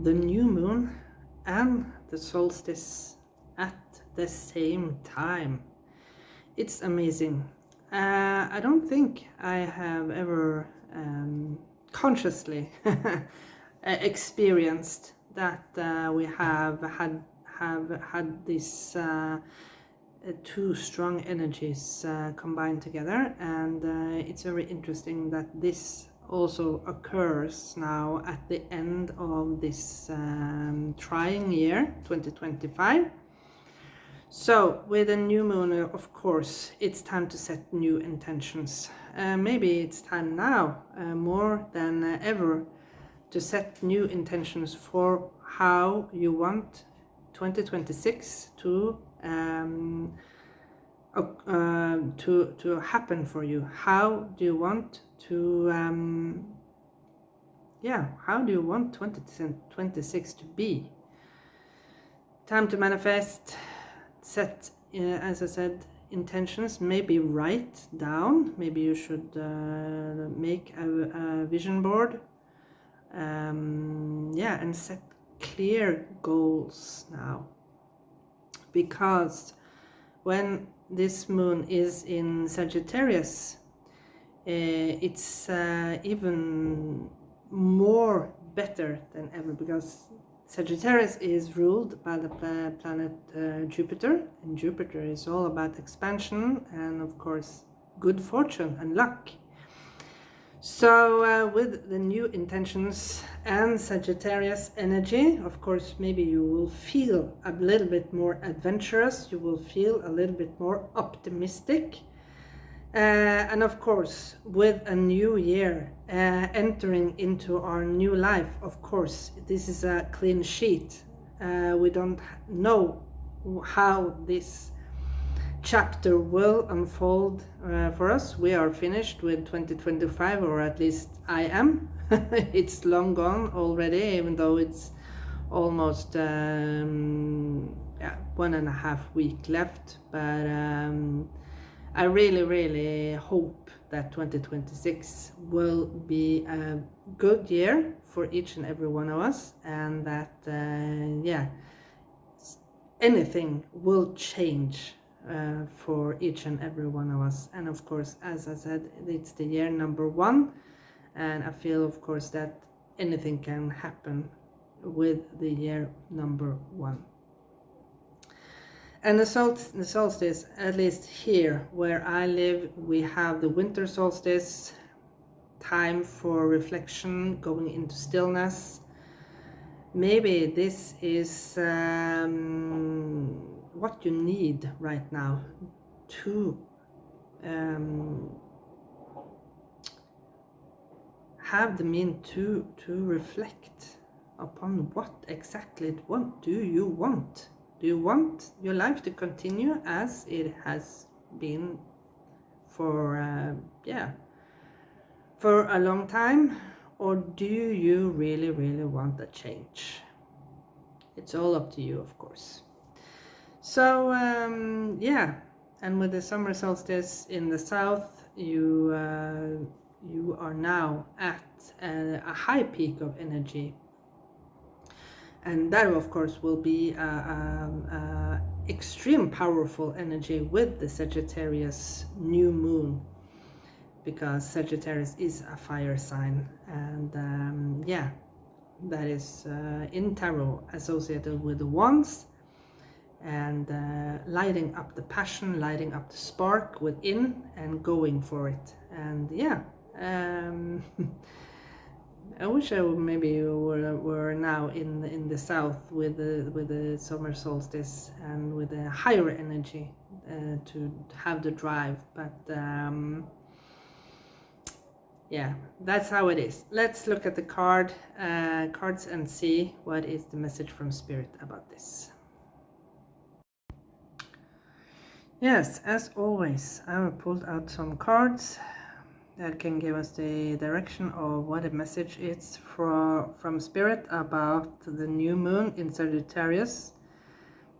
the new moon and the solstice at the same time. It's amazing. I don't think I have ever consciously experienced that we have had these two strong energies combined together, and it's very interesting that this also occurs now at the end of this trying year 2025. So with a new moon, of course, it's time to set new intentions. Maybe it's time now more than ever to set new intentions for how you want 2026 to happen for you. How do you want to how do you want 2026 to be? Time to manifest, set, as I said, intentions. Maybe write down. Maybe you should make a vision board. And set clear goals now, because when this moon is in Sagittarius, it's even more better than ever, because Sagittarius is ruled by the planet Jupiter, and Jupiter is all about expansion and, of course, good fortune and luck. So with the new intentions and Sagittarius energy, of course, maybe you will feel a little bit more adventurous, you will feel a little bit more optimistic. And of course, with a new year entering into our new life, of course, this is a clean sheet. We don't know how this chapter will unfold for us. We are finished with 2025, or at least I am. It's long gone already, even though it's almost 1.5 weeks left. But I really hope that 2026 will be a good year for each and every one of us, and that anything will change for each and every one of us. And of course, as I said, it's the year number 1, and I feel, of course, that anything can happen with the year number 1. And the solstice, at least here where I live, we have the winter solstice, time for reflection, going into stillness. Maybe this is what you need right now to have the mean to reflect upon what exactly do you want. Do you want your life to continue as it has been for a long time, or do you really want a change? It's all up to you, of course. So and with the summer solstice in the south, you are now at a high peak of energy, and that, of course, will be extreme powerful energy with the Sagittarius new moon, because Sagittarius is a fire sign, and that is in tarot associated with the wands, and lighting up the passion, lighting up the spark within, and going for it. And I wish I maybe were now in the south with the summer solstice and with a higher energy to have the drive, but that's how it is. Let's look at the cards and see what is the message from Spirit about this. Yes, as always, I have pulled out some cards that can give us the direction of what a message is from Spirit about the new moon in Sagittarius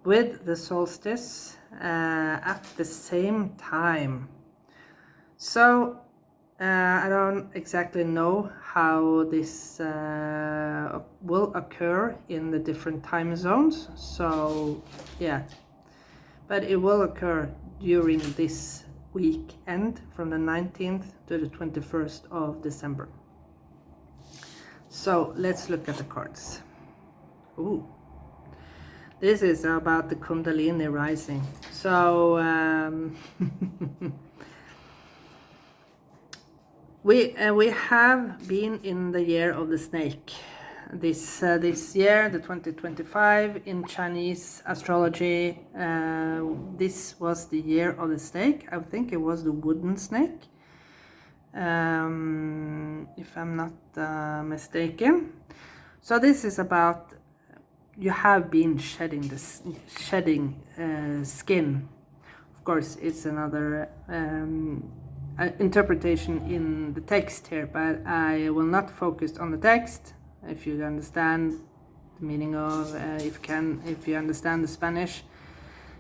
with the solstice at the same time. So I don't exactly know how this will occur in the different time zones, so yeah, but it will occur during this weekend from the 19th to the 21st of December. So let's look at the cards. Ooh, this is about the Kundalini rising. So we have been in the year of the snake. This year, the 2025, in Chinese astrology, this was the year of the snake. I think it was the wooden snake, if I'm not mistaken. So this is about, you have been shedding skin. Of course, it's another interpretation in the text here, but I will not focus on the text. If you understand the meaning of, if you understand the Spanish,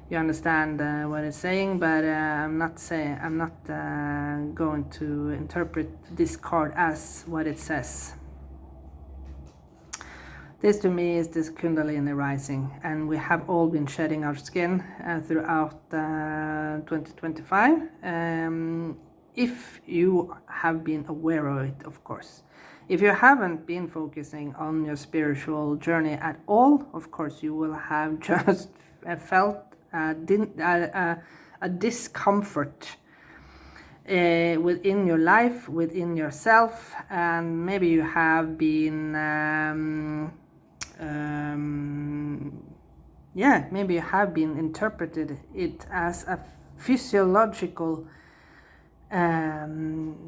you understand what it's saying. But I'm not going to interpret this card as what it says. This to me is this Kundalini rising, and we have all been shedding our skin throughout 2025. If you have been aware of it, of course. If you haven't been focusing on your spiritual journey at all, of course, you will have just felt a discomfort within your life, within yourself, and maybe you have been, maybe you have been interpreted it as a physiological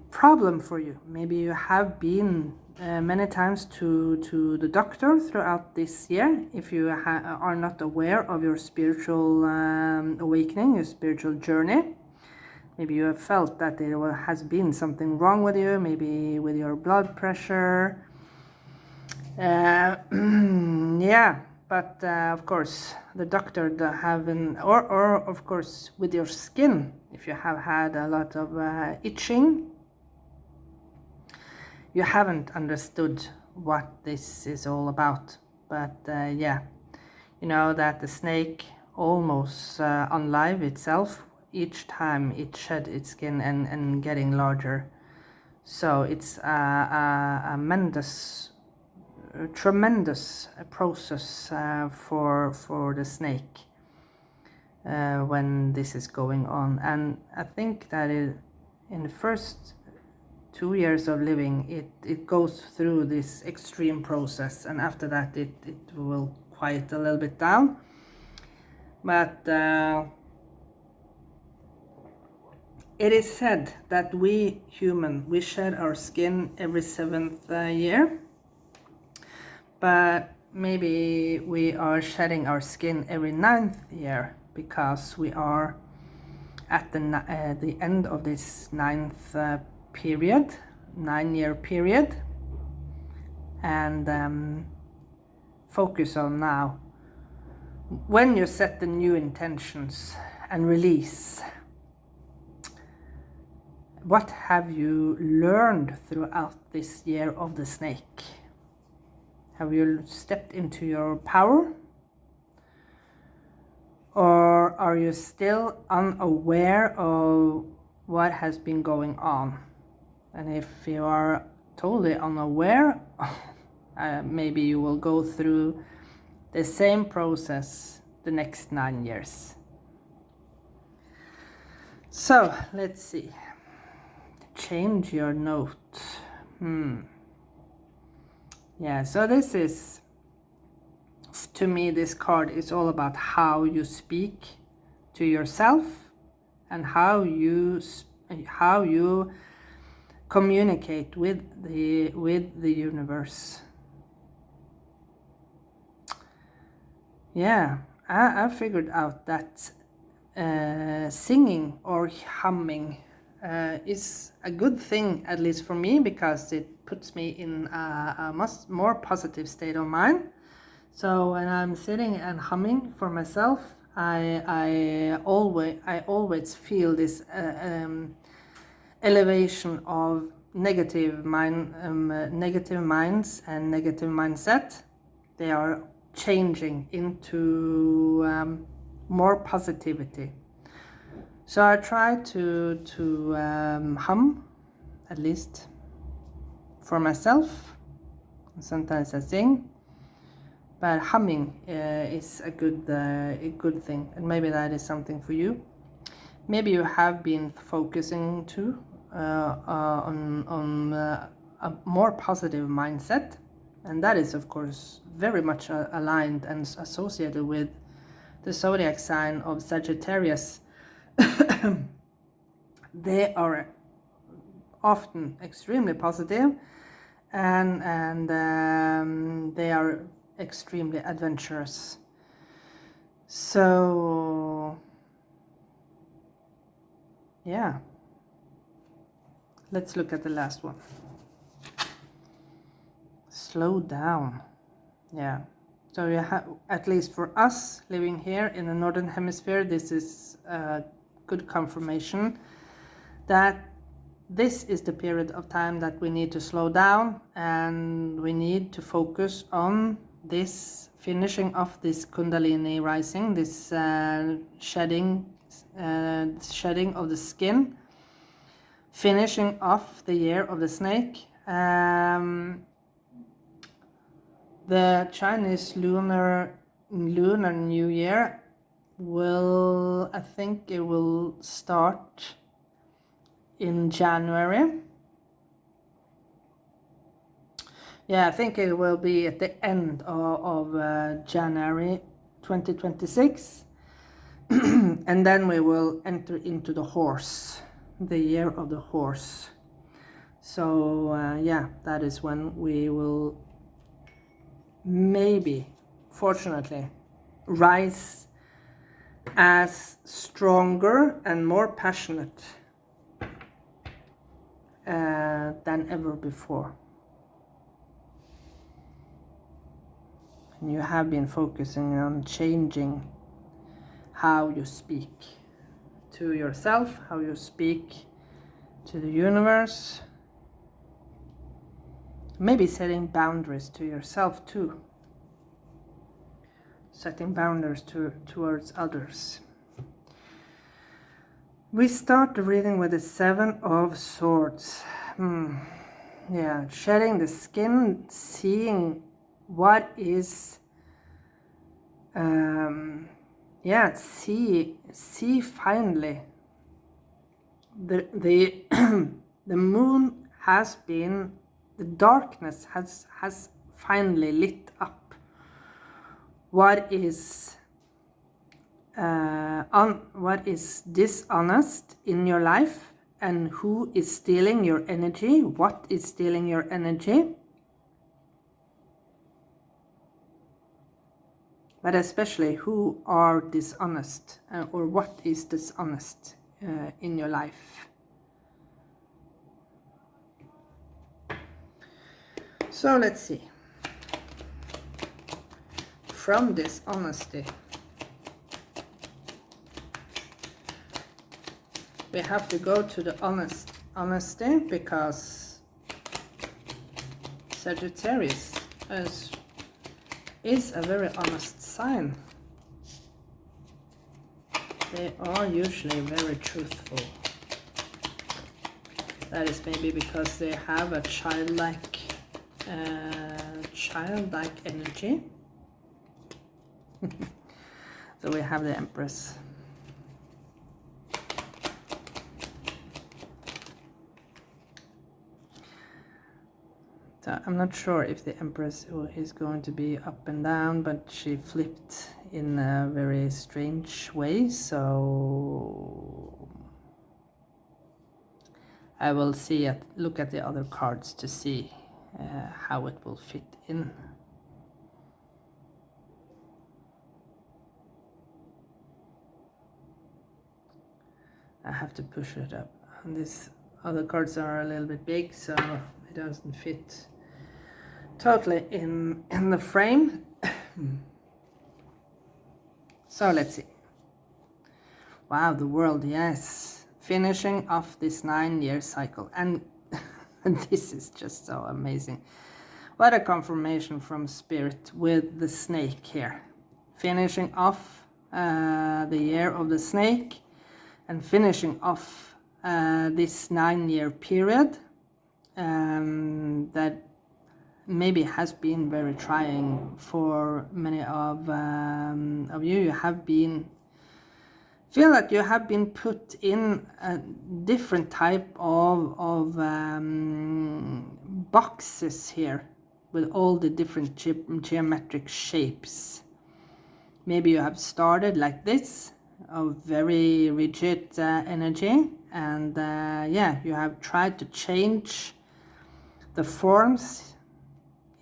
problem for you. Maybe you have been many times to the doctor throughout this year if you are not aware of your spiritual awakening, your spiritual journey. Maybe you have felt that there has been something wrong with you, maybe with your blood pressure. But of course, the doctor haven't, or of course with your skin, if you have had a lot of itching, you haven't understood what this is all about. But you know that the snake almost unlive itself each time it shed its skin and getting larger. So it's a tremendous process for the snake when this is going on. And I think that in the first 2 years of living, it goes through this extreme process, and after that it will quiet a little bit down. But it is said that we shed our skin every 7th year. But maybe we are shedding our skin every 9th year, because we are at the end of this 9th period, 9-year period, and focus on now. When you set the new intentions and release, what have you learned throughout this year of the snake? Have you stepped into your power? Or are you still unaware of what has been going on? And if you are totally unaware, maybe you will go through the same process the next 9 years. So let's see. Change your note. Yeah, so this is, to me, this card is all about how you speak to yourself and how you communicate with the universe. Yeah, I figured out that singing or humming is a good thing, at least for me, because it puts me in a much more positive state of mind. So when I'm sitting and humming for myself, I always feel this elevation of negative minds and negative mindset. They are changing into more positivity. So I try to hum, at least for myself. Sometimes I sing, but humming is a good thing, and maybe that is something for you. Maybe you have been focusing too on a more positive mindset, and that is of course very much aligned and associated with the zodiac sign of Sagittarius. They are often extremely positive, and they are extremely adventurous. So yeah, let's look at the last one. Slow down. Yeah, so you have, at least for us living here in the northern hemisphere, this is a good confirmation that this is the period of time that we need to slow down, and we need to focus on this finishing off this Kundalini rising, this shedding of the skin, finishing off the year of the snake. The Chinese lunar New Year will, I think it will start in January. Yeah, I think it will be at the end of January 2026. And then we will enter into the horse, the year of the horse. So yeah, that is when we will maybe, fortunately, rise as stronger and more passionate than ever before. And you have been focusing on changing how you speak to yourself, how you speak to the universe. Maybe setting boundaries to yourself too. Setting boundaries towards others. We start the reading with the 7 of Swords. Yeah, shedding the skin, seeing what is, see finally. The moon has been, the darkness has finally lit up. What is dishonest in your life, and who is stealing your energy, what is stealing your energy, but especially who are dishonest, or what is dishonest in your life. So let's see. From dishonesty, we have to go to the honesty, because Sagittarius is a very honest sign. They are usually very truthful. That is maybe because they have a childlike energy. So we have the Empress. So I'm not sure if the Empress is going to be up and down, but she flipped in a very strange way, so I will look at the other cards to see how it will fit in. I have to push it up. And these other cards are a little bit big, so it doesn't fit totally in the frame. So let's see. Wow, the World, yes. finishing off this 9-year cycle. And this is just so amazing. What a confirmation from Spirit with the snake here. Finishing off the year of the snake and finishing off this 9-year period that maybe has been very trying for many of you. You have been feel that you have been put in a different type of boxes here with all the different geometric shapes. Maybe you have started like this, a very rigid energy, and yeah, you have tried to change the forms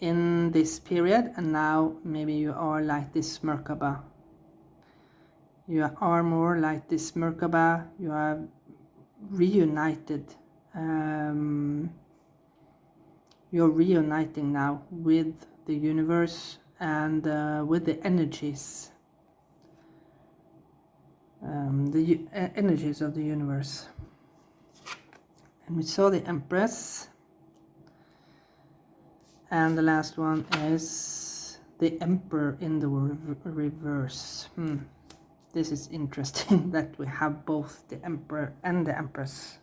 in this period, and now maybe you are like this Merkaba. You are more like this Merkaba. You are reunited. You're reuniting now with the universe and with the energies. The energies of the universe. And we saw the Empress. And the last one is the Emperor in the reverse. This is interesting that we have both the Emperor and the Empress.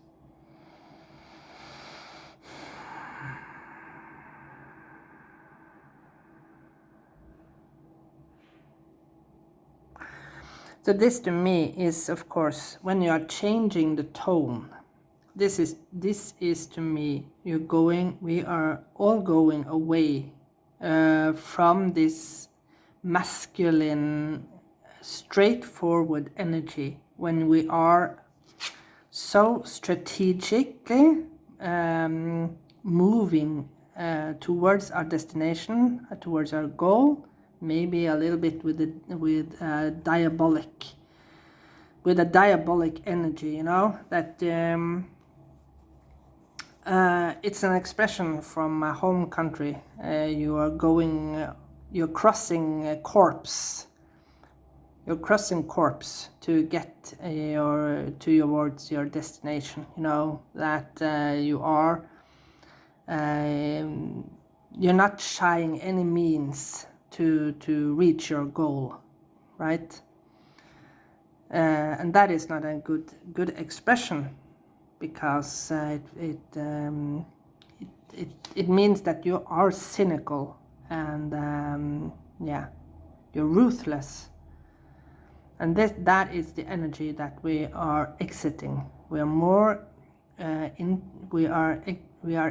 So this to me is, of course, when you are changing the tone. This is to me, we are all going away from this masculine, straightforward energy when we are so strategically moving towards our destination, towards our goal, maybe a little bit with a diabolic energy, you know, that it's an expression from my home country. You're crossing corpse. You're crossing corpse to get towards your destination. You know that you're not shying any means to reach your goal, right? And that is not a good expression, because it means that you are cynical and yeah, you're ruthless. And that is the energy that we are exiting. We are more we are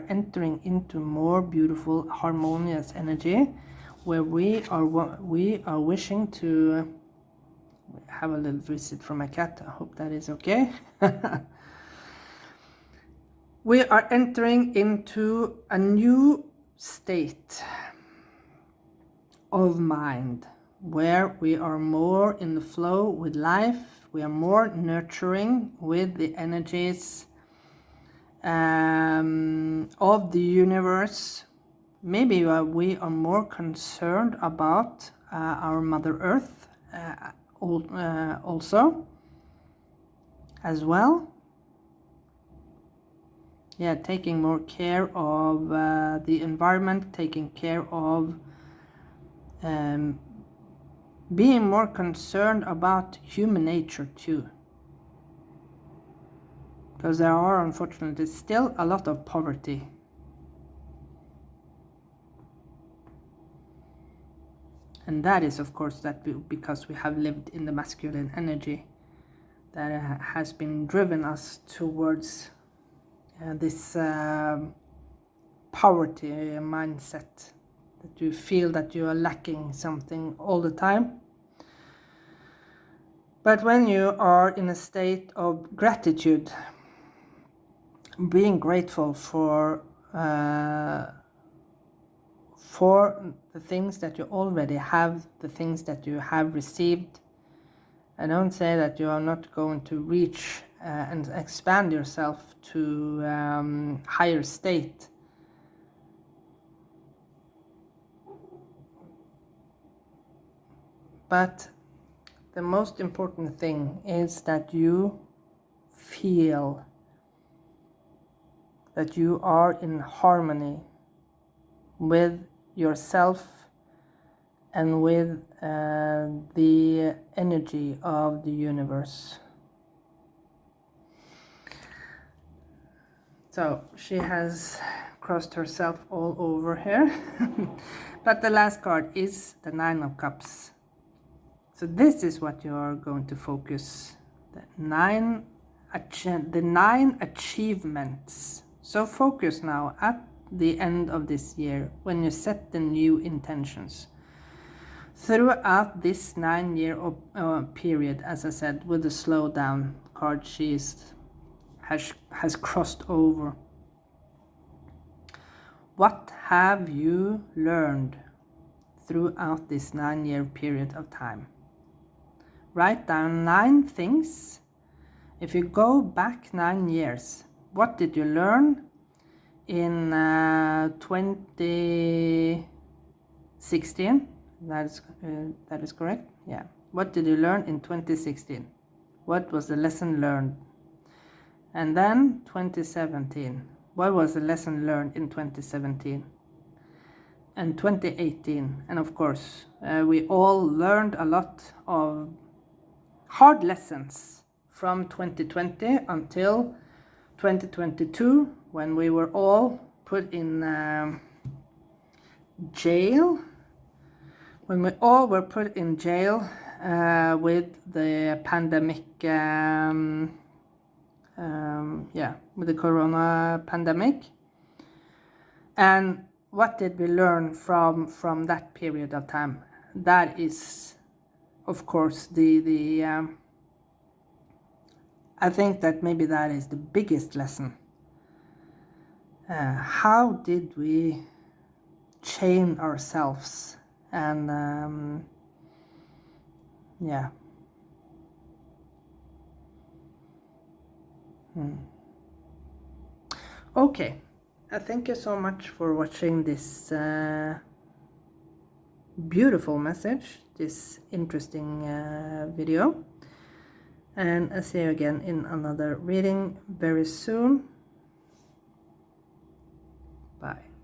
entering into more beautiful, harmonious energy, where we are wishing to have a little visit from my cat. I hope that is okay. We are entering into a new state of mind, where we are more in the flow with life. We are more nurturing with the energies of the universe. Maybe we are more concerned about our Mother Earth also as well. Yeah, taking more care of the environment, taking care of being more concerned about human nature too. Because there are, unfortunately, still a lot of poverty. And that is, of course, because we have lived in the masculine energy that has been driven us towards this poverty mindset, that you feel that you are lacking something all the time. But when you are in a state of gratitude, being grateful for the things that you already have, the things that you have received. I don't say that you are not going to reach and expand yourself to higher state. But the most important thing is that you feel that you are in harmony with yourself and with the energy of the universe. So she has crossed herself all over here. But the last card is the Nine of Cups. So this is what you are going to focus. The nine achievements. So focus now at the end of this year when you set the new intentions. Throughout this 9-year period, as I said, with the slowdown card, she has crossed over. What have you learned throughout this 9-year period of time? Write down 9 things. If you go back 9 years, what did you learn in 2016? That is correct. Yeah. What did you learn in 2016? What was the lesson learned? And then 2017. What was the lesson learned in 2017? And 2018. And of course, we all learned a lot of hard lessons from 2020 until 2022, when we were all put in jail. When we all were put in jail with the pandemic, with the corona pandemic. And what did we learn from that period of time? That is, of course, I think that maybe that is the biggest lesson. How did we chain ourselves? And Okay, thank you so much for watching this beautiful message, this interesting video, and I'll see you again in another reading very soon. Bye.